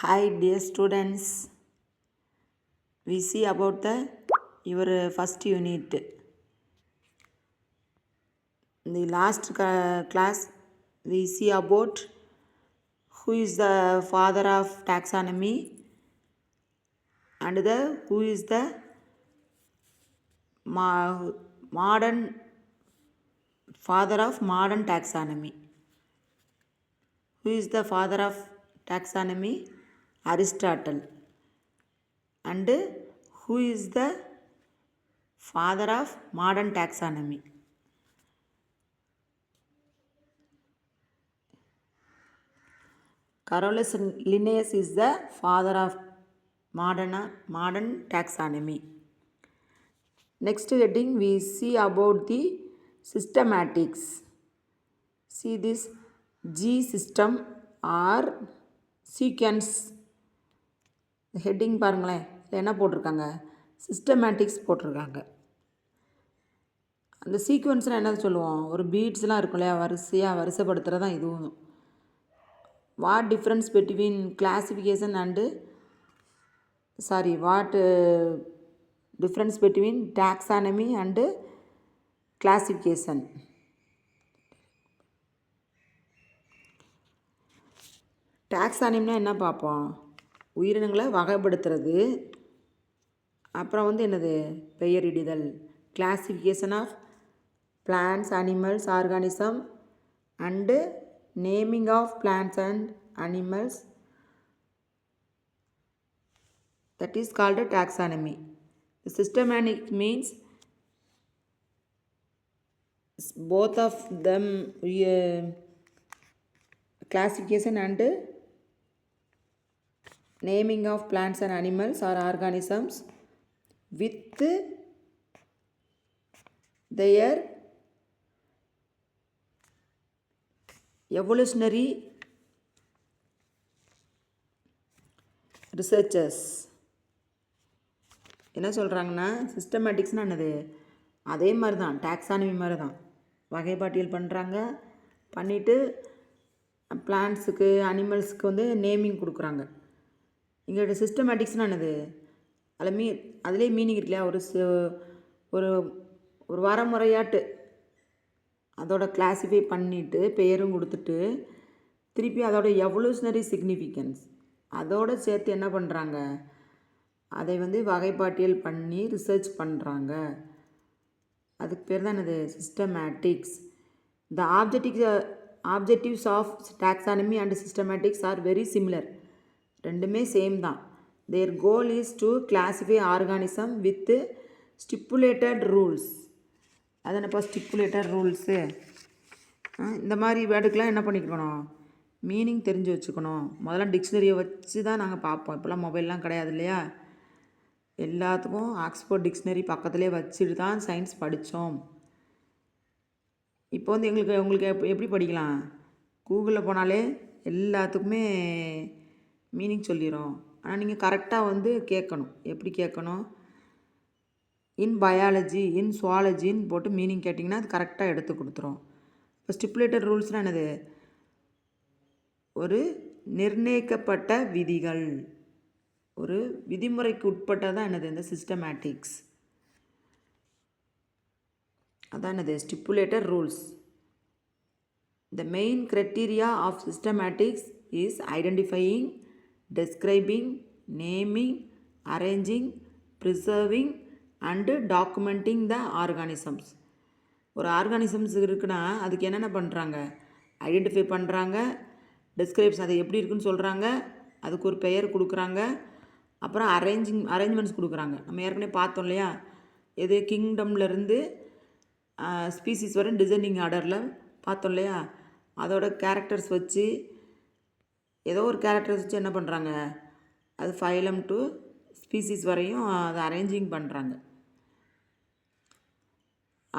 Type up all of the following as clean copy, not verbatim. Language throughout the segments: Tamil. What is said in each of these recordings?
Hi dear students, we see about your first unit. In the last class, we see about who is the father of taxonomy and who is the modern father of modern taxonomy. Who is the father of taxonomy? Aristotle. And who is the father of modern taxonomy? Carolus Linnaeus is the father of modern taxonomy. Next heading we see about the systematics. See this G system or sequence. Heading பாருங்களேன், என்ன போட்டிருக்காங்க? சிஸ்டமேட்டிக்ஸ் போட்டிருக்காங்க. அந்த சீக்வன்ஸ்னால் என்ன சொல்லுவோம்? ஒரு பீட்ஸ்லாம் இருக்கும் இல்லையா, வரிசைப்படுத்துகிறது தான் இதுவும். What difference between classification and difference between taxonomy and classification? டாக்ஸானமினா என்ன பார்ப்போம்? உயிரினங்களை வகைப்படுத்துறது. அப்புறம் என்னது? பெயரிடுதல். Classification of plants, animals, organism and naming of plants and animals, that is called a taxonomy. The systematic means both of them classification and naming of plants and animals or organisms with their evolutionary researchers. என்ன சொல்கிறாங்கன்னா, சிஸ்டமேட்டிக்ஸ்னால் என்னது? அதே மாதிரி தான், டாக்ஸானமி மாதிரி தான். வகைப்பாட்டியல் பண்ணுறாங்க, பண்ணிவிட்டு பிளான்ட்ஸுக்கு அனிமல்ஸுக்கு நேமிங் கொடுக்குறாங்க. இங்கே சிஸ்டமேட்டிக்ஸ்னால் என்னது? அதிலே மீனிங் இருக்கு இல்லையா, ஒரு ஒரு வரமுறையாட்டு அதோட கிளாஸிஃபை பண்ணிவிட்டு பெயரும் கொடுத்துட்டு திருப்பி அதோட எவல்யூஷனரி சிக்னிஃபிகன்ஸ் அதோடு சேர்த்து என்ன பண்ணுறாங்க? அதை வகைப்பாட்டியல் பண்ணி ரிசர்ச் பண்ணுறாங்க. அதுக்கு பேர் தான் என்னது? Systematics. The objectives of taxonomy and systematics are very similar. ரெண்டுமே சேம் தான். Their goal is to classify organism with stipulated rules. அதனப்பா ஸ்டிப்புலேட்டட் ரூல்ஸு. இந்த மாதிரி வேர்டுக்கெலாம் என்ன பண்ணிக்கணும்? மீனிங் தெரிஞ்சு வச்சுக்கணும். முதல்ல டிக்ஷனரியை வச்சு தான் நாங்கள் பார்ப்போம். இப்போலாம் மொபைல்லாம் கிடையாது இல்லையா? எல்லாத்துக்கும் ஆக்ஸ்போர்ட் டிக்ஷனரி பக்கத்துலேயே வச்சுட்டு தான் சயின்ஸ் படித்தோம். இப்போ உங்களுக்கு எப்படி படிக்கலாம்? கூகுளில் போனாலே எல்லாத்துக்குமே மீனிங் சொல்லிடும். ஆனால் நீங்கள் கரெக்டாக கேட்கணும். எப்படி கேட்கணும்? இன் பயாலஜி, இன் சுவாலஜின்னு போட்டு மீனிங் கேட்டிங்கன்னா அது கரெக்டாக எடுத்து கொடுத்துரும். இப்போ ஸ்டிப்புலேட்டட் ரூல்ஸ்னால் என்னது? ஒரு நிர்ணயிக்கப்பட்ட விதிகள், ஒரு விதிமுறைக்கு உட்பட்டதான் என்னது? இந்த சிஸ்டமேட்டிக்ஸ். அதான் என்னது? Stipulated rules. The main criteria of systematics is identifying, describing, naming, arranging, preserving and documenting the organisms. ஒரு ஆர்கானிசம்ஸ் இருக்குன்னா அதுக்கு என்னென்ன பண்ணுறாங்க? ஐடென்டிஃபை பண்ணுறாங்க, டிஸ்கிரைப்ஸ் அது எப்படி இருக்குன்னு சொல்கிறாங்க, அதுக்கு ஒரு பெயர் கொடுக்குறாங்க, அப்புறம் அரேஞ்ச்மெண்ட்ஸ் கொடுக்குறாங்க. நம்ம ஏற்கனவே பார்த்தோம் இல்லையா? எது கிங்டம்லேருந்து ஸ்பீசிஸ் வரை டிசைனிங் ஆர்டரில் பார்த்தோம் இல்லையா? அதோட கேரக்டர்ஸ் வச்சு ஏதோ ஒரு கேரக்டர்ஸ் வச்சு என்ன பண்ணுறாங்க? அது ஃபைலம் டு ஸ்பீசிஸ் வரையும் அதை அரேஞ்சிங் பண்ணுறாங்க.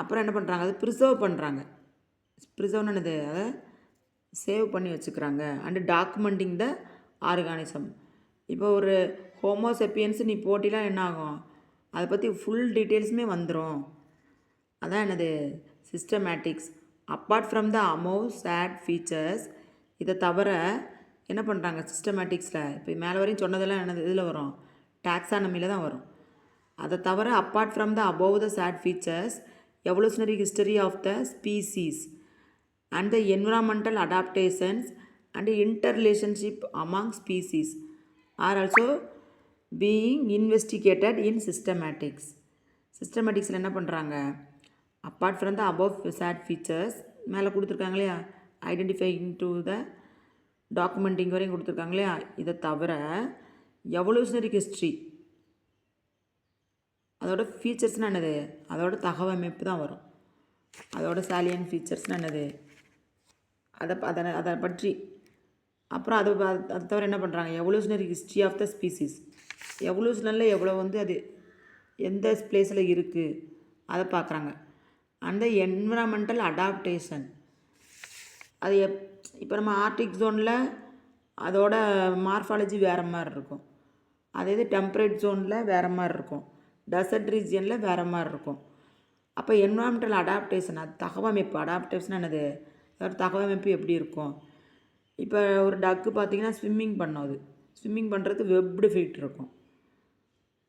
அப்புறம் என்ன பண்ணுறாங்க? அது ப்ரிசர்வ் பண்ணுறாங்க. ப்ரிசர்வ்னு என்னது? அதை சேவ் பண்ணி வச்சுக்கிறாங்க. And documenting the organism. இப்போ ஒரு ஹோமோசெப்பியன்ஸ் நீ போட்டிலாம் என்ன ஆகும்? அதை பற்றி ஃபுல் டீட்டெயில்ஸுமே வந்துடும். அதான் என்னது? Systematics. Apart from the above said features, இதை தவிர என்ன பண்ணுறாங்க சிஸ்டமேட்டிக்ஸில் இப்போ மேலே வரையும் சொன்னதெல்லாம் என்னது இதில் வரும் டாக்ஸானமியில் தான் வரும். அதை தவிர apart from the above the said features evolutionary history of the species and the environmental adaptations and interrelationship among species are also being investigated in systematics. சிஸ்டமேட்டிக்ஸில் என்ன பண்ணுறாங்க apart from the above said features மேலே கொடுத்துருக்காங்க இல்லையா ஐடென்டிஃபைங் டு த டாக்குமெண்டிங் வரையும் கொடுத்துருக்காங்க இல்லையா இதை தவிர எவல்யூஷனரி ஹிஸ்ட்ரி அதோட ஃபீச்சர்ஸ்னால் என்னது அதோட தகவமைப்பு தான் வரும். அதோட சாலியன் ஃபீச்சர்ஸ்னால் என்னது அதை பற்றி அப்புறம் அதை தவிர என்ன பண்ணுறாங்க evolutionary history of the species எவல்யூஷனில் எவ்வளோ வந்து அது எந்த பிளேஸில் இருக்குது அதை பார்க்குறாங்க. அந்த என்விரான்மெண்டல் அடாப்டேஷன் அது இப்போ நம்ம ஆர்டிக் ஜோனில் அதோட மார்ஃபாலஜி வேறு மாதிரி இருக்கும். அதே இது டெம்பரேட் ஜோனில் வேறு மாதிரி இருக்கும். டெசர்ட் ரீஜியனில் வேறு மாதிரி இருக்கும். அப்போ என்விரான்மெண்டல் அடாப்டேஷன் அது தகவமைப்பு அடாப்டேஷன் என்னது அதோட தகவமைப்பு எப்படி இருக்கும். இப்போ ஒரு டக்கு பார்த்திங்கன்னா ஸ்விம்மிங் பண்ணும். அது ஸ்விம்மிங் பண்ணுறதுக்கு வெப்டு ஃபீட் இருக்கும்.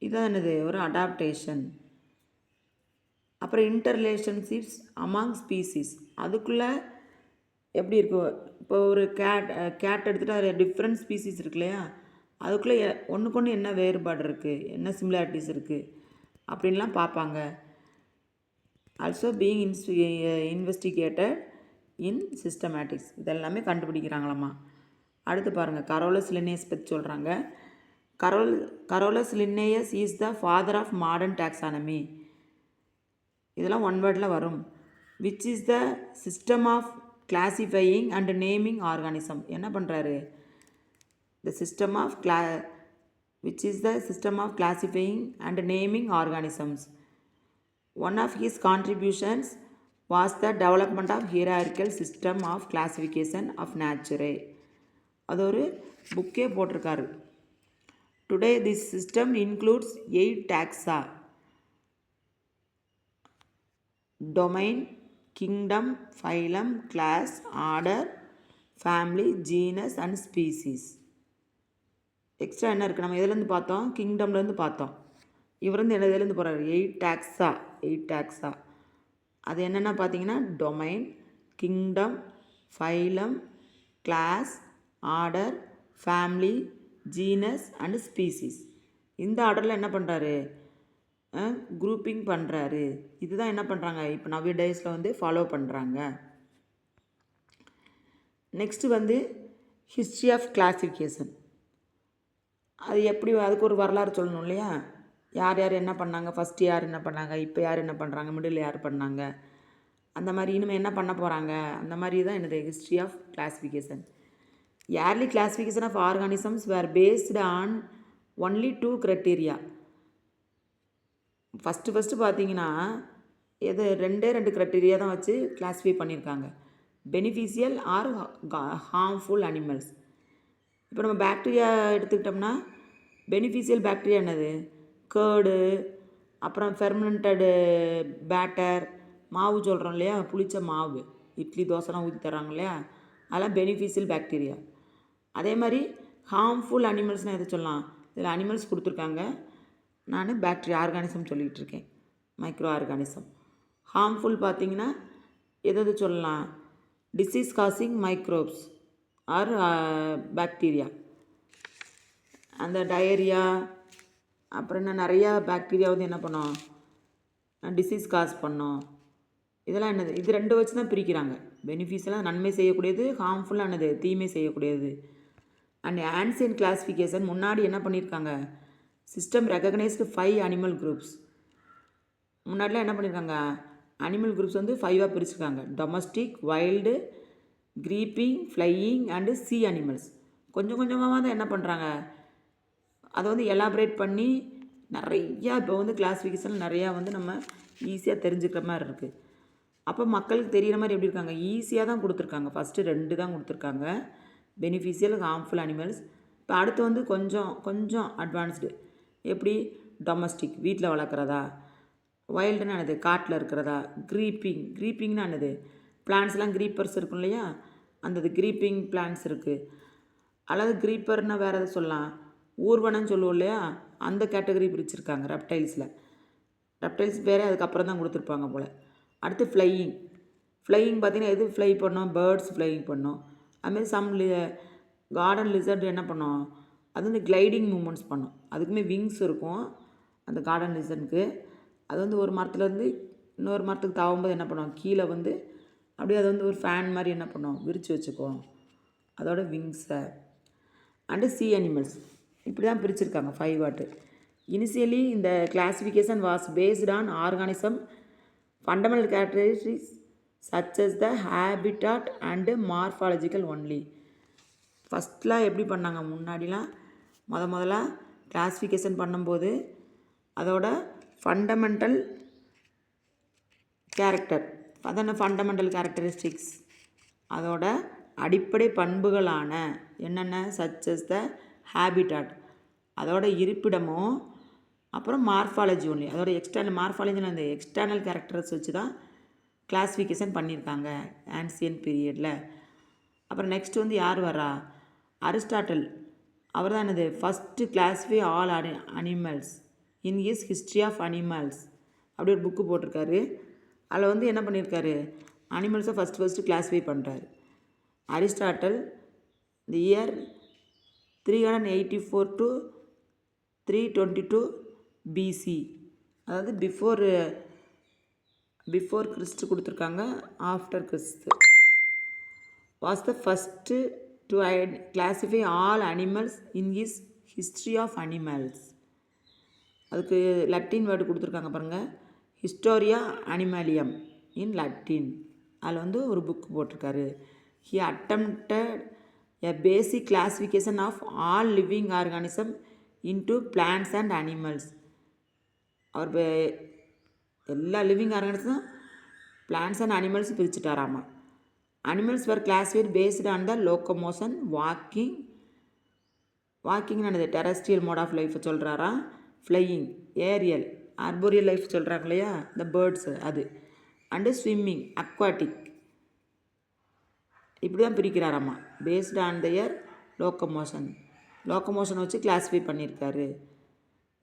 இதுதான் என்னது ஒரு அடாப்டேஷன். அப்புறம் இன்டர்ரிலேஷன்ஷிப்ஸ் அமாங் ஸ்பீசிஸ் அதுக்குள்ளே எப்படி இருக்கும். இப்போ ஒரு கேட் எடுத்துகிட்டு அதில் டிஃப்ரெண்ட் ஸ்பீசிஸ் இருக்கு இல்லையா அதுக்குள்ளே ஒன்றுக்கு ஒன்று என்ன வேறுபாடு இருக்குது என்ன சிமிலாரிட்டிஸ் இருக்குது அப்படின்லாம் பார்ப்பாங்க. Also being investigated in systematics இதெல்லாமே கண்டுபிடிக்கிறாங்களாம்மா. அடுத்து பாருங்கள் கரோலஸ் லின்னேயஸ் பற்றி சொல்கிறாங்க. Carolus Linnaeus is the father of modern taxonomy. இதெல்லாம் ஒன் வேர்டில் வரும். Which is the system of classifying and naming organism. என்ன பண்ணுறாரு the system of which is the system of classifying and naming organisms. One of his contributions was the development of hierarchical system of classification of nature. அது ஒரு புக்கே போட்டிருக்காரு. Today this system includes 8 taxa: domain, kingdom, phylum, class, order, family, genus and species. Extra என்ன இருக்குது நம்ம எதுலேருந்து பார்த்தோம் கிங்டம்லேருந்து பார்த்தோம். இவர் வந்து என்ன எதுலேருந்து போகிறாரு 8 டாக்ஸா. அது என்னென்ன பார்த்தீங்கன்னா domain, kingdom, phylum, class, order, family, genus and species. இந்த ஆர்டரில் என்ன பண்ணுறாரு குரூப்பிங் பண்ணுறாரு. இதுதான் என்ன பண்ணுறாங்க இப்போ நவ்ய டேஸில் வந்து ஃபாலோ பண்ணுறாங்க. நெக்ஸ்ட்டு வந்து ஹிஸ்ட்ரி ஆஃப் கிளாசிஃபிகேஷன். அது எப்படி அதுக்கு ஒரு வரலாறு சொல்லணும் இல்லையா யார் யார் என்ன பண்ணாங்க ஃபஸ்ட்டு யார் என்ன பண்ணாங்க இப்போ யார் என்ன பண்ணுறாங்க மிடில் யார் பண்ணாங்க அந்த மாதிரி இனிமேல் என்ன பண்ண போகிறாங்க அந்த மாதிரி தான் என்னது history of classification. Early classification of organisms were based on only 2 criteria. First பார்த்தீங்கன்னா ரெண்டு க்ரைட்டீரியா தான் வச்சு கிளாஸிஃபை பண்ணியிருக்காங்க. Beneficial or harmful animals. இப்போ நம்ம பாக்டீரியா எடுத்துக்கிட்டோம்னா பெனிஃபிஷியல் பாக்டீரியா என்னது கேர்டு, அப்புறம் ஃபெர்மெண்டடு பேட்டர், மாவு சொல்கிறோம் இல்லையா புளிச்ச மாவு இட்லி தோசைலாம் ஊற்றி தராங்க இல்லையா அதெல்லாம் பெனிஃபிஷியல் பாக்டீரியா. அதே மாதிரி ஹார்ம்ஃபுல் அனிமல்ஸ்னால் எதை சொல்லலாம் இதில் அனிமல்ஸ் கொடுத்துருக்காங்க. நான் பாக்டீரியா ஆர்கானிசம் சொல்லிகிட்டு இருக்கேன் மைக்ரோ ஆர்கானிசம். ஹார்ம்ஃபுல் பார்த்திங்கன்னா எது சொல்லலாம் disease causing microbes R bacteria. அந்த டயரியா அப்புறம் என்ன நிறையா பாக்டீரியா வந்து என்ன பண்ணோம் டிசீஸ் காஸ் பண்ணோம். இதெல்லாம் என்னது இது ரெண்டு வச்சு தான் பிரிக்கிறாங்க. பெனிஃபிட்ஸ்லாம் நன்மை செய்யக்கூடியது, ஹார்ம்ஃபுல்லாக என்னது தீமை செய்யக்கூடியது. அண்ட் ஆன்சியன்ட் கிளாஸிஃபிகேஷன் முன்னாடி என்ன பண்ணியிருக்காங்க சிஸ்டம் ரெகக்னைஸ்டு 5 அனிமல் குரூப்ஸ். முன்னாடிலாம் என்ன பண்ணியிருக்காங்க அனிமல் குரூப்ஸ் வந்து 5ஆக பிரிச்சுருக்காங்க. Domestic, wild, creeping, flying and sea animals. கொஞ்சம் கொஞ்சமாக தான் என்ன பண்ணுறாங்க அதை வந்து எலாபரேட் பண்ணி நிறையா இப்போ வந்து கிளாஸிஃபிகேஷன் நிறையா வந்து நம்ம ஈஸியாக தெரிஞ்சுக்கிற மாதிரி இருக்குது. அப்போ மக்களுக்கு தெரிகிற மாதிரி எப்படி இருக்காங்க ஈஸியாக தான் கொடுத்துருக்காங்க. ஃபஸ்ட்டு 2 தான் கொடுத்துருக்காங்க பெனிஃபிஷியல் ஹார்ம்ஃபுல் அனிமல்ஸ். இப்போ அடுத்து வந்து கொஞ்சம் அட்வான்ஸ்டு எப்படி டொமஸ்டிக் வீட்டில் வளர்க்குறதா, வைல்டுன்னு என்னது காட்டில் இருக்கிறதா, க்ரீப்பிங்னு என்னது பிளான்ஸ்லாம் க்ரீப்பர்ஸ் இருக்கும் இல்லையா அந்த க்ரீப்பிங் பிளான்ஸ் இருக்குது. அல்லது க்ரீப்பர்னால் வேறு எதாவது சொல்லலாம். ஊர்வனம்னு சொல்லுவோம் இல்லையா, அந்த கேட்டகரி பிரிச்சிருக்காங்க ரெப்டைல்ஸில். ரெப்டைல்ஸ் வேறு அதுக்கப்புறம் தான் கொடுத்துருப்பாங்க போல். அடுத்து ஃப்ளையிங் பார்த்திங்கன்னா எது ஃப்ளை பண்ணோம்? பேர்ட்ஸ் ஃப்ளையிங் பண்ணோம். அதுமாரி கார்டன் லிசர்ட் என்ன பண்ணோம்? அது வந்து கிளைடிங் மூமெண்ட்ஸ் பண்ணும். அதுக்குமே விங்ஸ் இருக்கும் அந்த கார்டன் லிசர்டுக்கு. அது வந்து ஒரு மரத்துலேருந்து இன்னொரு மரத்துக்கு தாவும்போது என்ன பண்ணுவோம்? கீழே வந்து அப்படியே அது வந்து ஒரு ஃபேன் மாதிரி என்ன பண்ணுவோம்? விரித்து வச்சுக்குவோம் அதோட விங்ஸை. அண்டு சி அனிமல்ஸ் இப்படி தான் பிரிச்சிருக்காங்க 5 வாட்டு. இனிஷியலி இந்த classification was based on organism fundamental characteristics such as the habitat and morphological only. ஃபஸ்ட்லாம் எப்படி பண்ணாங்க? முன்னாடிலாம் முதல்ல கிளாஸிஃபிகேஷன் பண்ணும்போது அதோட ஃபண்டமெண்டல் கேரக்டர், அதான ஃபண்டமெண்டல் கேரக்டரிஸ்டிக்ஸ், அதோட அடிப்படை பண்புகளான என்னென்ன? such as the habitat, அதோட இருப்பிடமும், அப்புறம் மார்ஃபாலஜி ஒன்லி, அதோட எக்ஸ்டர்னல் மார்ஃபாலஜின்னு அந்த எக்ஸ்டர்னல் கேரக்டர்ஸ் வச்சு தான் கிளாஸிஃபிகேஷன் பண்ணியிருக்காங்க ஆன்சியன் பீரியடில். அப்புறம் நெக்ஸ்ட் வந்து யார் வரா? அரிஸ்டாட்டில். அவர் தான் என்னது? First classify all animals in his history of animals அப்படி ஒரு புக்கு போட்டிருக்காரு. அதில் வந்து என்ன பண்ணியிருக்காரு? அனிமல்ஸை ஃபஸ்ட்டு கிளாஸிஃபை பண்ணுறாரு Aristotle. The year 384 to 322 BC, அதாவது பிஃபோர் கிறிஸ்ட் கொடுத்துருக்காங்க, after Christ. Was the first to classify all animals in his history of animals. அதுக்கு லட்டின் வேர்டு கொடுத்துருக்காங்க பாருங்கள், ஹிஸ்டோரியா அனிமலியம் இன் லட்டின். அதில் வந்து ஒரு புக்கு போட்டிருக்காரு. He attempted a basic classification of all living organism into plants and animals. அவர் எல்லா living organism plants and animals பிரிச்சுட்டாராமா. Animals were classified based on the locomotion, வாக்கிங்னு என்னது? டெரஸ்ட்ரியல் மோட் ஆஃப் லைஃப் சொல்கிறாரா. ஃப்ளையிங், ஏரியல், ஆர்போரியல் லைஃப் சொல்கிறாங்க இல்லையா, இந்த பேர்ட்ஸு அது. And swimming, aquatic. இப்படி தான் பிரிக்கிறாராம்மா. பேஸ்டு ஆன் தயர் லோக்கமோஷன் வச்சு கிளாஸிஃபை பண்ணியிருக்காரு.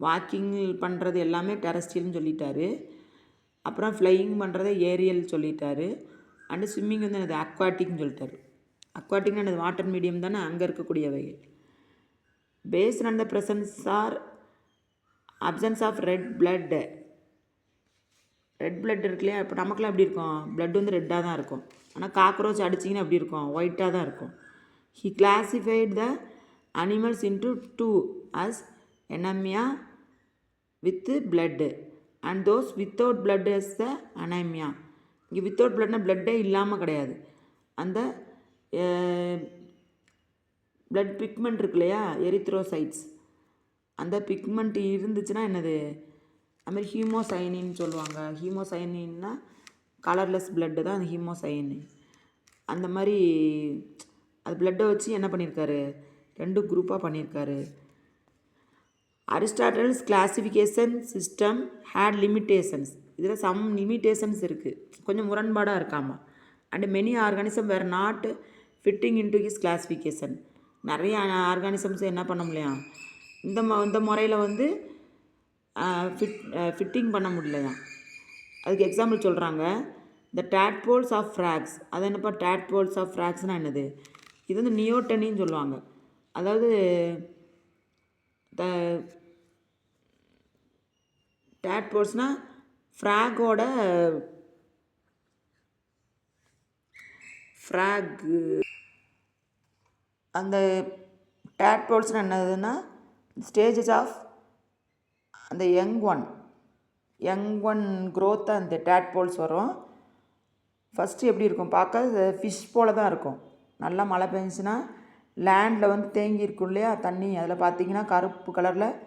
வாக்கிங் பண்ணுறது எல்லாமே டெரஸ்ட்ரியல்னு சொல்லிட்டாரு. அப்புறம் ஃப்ளையிங் பண்ணுறதை ஏரியல் சொல்லிட்டாரு. அண்டு ஸ்விம்மிங் வந்து என்னது? அக்வாட்டிக்னு சொல்லிட்டாரு. அக்வாட்டிக்னு என்னது? வாட்டர் மீடியம் தானே, அங்கே இருக்கக்கூடியவை. Based on the presence or absence of red blood இருக்கு இல்லையா? இப்போ நமக்குலாம் எப்படி இருக்கும்? பிளட் வந்து ரெட்டாக தான் இருக்கும். ஆனால் காக்ரோச் அடிச்சிங்கன்னா எப்படி இருக்கும்? ஒயிட்டாக தான் இருக்கும். He classified the animals into 2 as anemia with blood and those without blood as the anemia. இங்கே வித்தவுட் பிளட்னா பிளட்டே இல்லாமல் கிடையாது. அந்த பிளட் பிக்மெண்ட் இருக்கு இல்லையா, எரித்ரோசைட்ஸ், அந்த பிக்மெண்ட் இருந்துச்சுன்னா என்னது? அதுமாதிரி ஹீமோசைனின்னு சொல்லுவாங்க. ஹீமோசைனின்னா கலர்லெஸ் பிளட்டு தான் அந்த ஹீமோசைனின். அந்த மாதிரி அது பிளட்டை வச்சு என்ன பண்ணியிருக்காரு? 2 குரூப்பாக பண்ணியிருக்காரு. அரிஸ்டாட்டில்ஸ் கிளாஸிஃபிகேஷன் சிஸ்டம் ஹேட் லிமிட்டேஷன்ஸ். இதில் சம் லிமிட்டேஷன்ஸ் இருக்குது, கொஞ்சம் முரண்பாடாக இருக்காமா. And many organism where not fitting into his classification. நிறைய ஆர்கானிசம்ஸ் என்ன பண்ண முடியும்? இந்த முறையில் வந்து ஃபிட்டிங் பண்ண முடியலையா. அதுக்கு எக்ஸாம்பிள் சொல்கிறாங்க, த டேட்போல்ஸ் ஆஃப் ஃப்ராக்ஸ். அது என்னப்பா டேட்போல்ஸ் ஆஃப் ஃப்ராக்ஸ்னால் என்னது? இது வந்து நியோட்டனின்னு சொல்லுவாங்க. அதாவது டேட்போல்ஸ்னால் ஃப்ராக் அந்த டேட்போல்ஸ்னால் என்னதுன்னா ஸ்டேஜஸ் ஆஃப் அந்த யங் ஒன் க்ரோத்தாக அந்த டேட்போல்ஸ் வரும். ஃபஸ்ட்டு எப்படி இருக்கும்? பார்க்க ஃபிஷ் போல் தான் இருக்கும். நல்லா மழை பெஞ்சுன்னா லேண்டில் வந்து தேங்கி இருக்கும் இல்லையா தண்ணி, அதில் பார்த்தீங்கன்னா கருப்பு கலரில்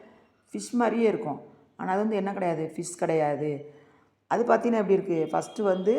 ஃபிஷ் மாதிரியே இருக்கும். ஆனால் அது வந்து என்ன கிடையாது? ஃபிஷ் கிடையாது. அது பார்த்தீங்கன்னா எப்படி இருக்குது? ஃபஸ்ட்டு வந்து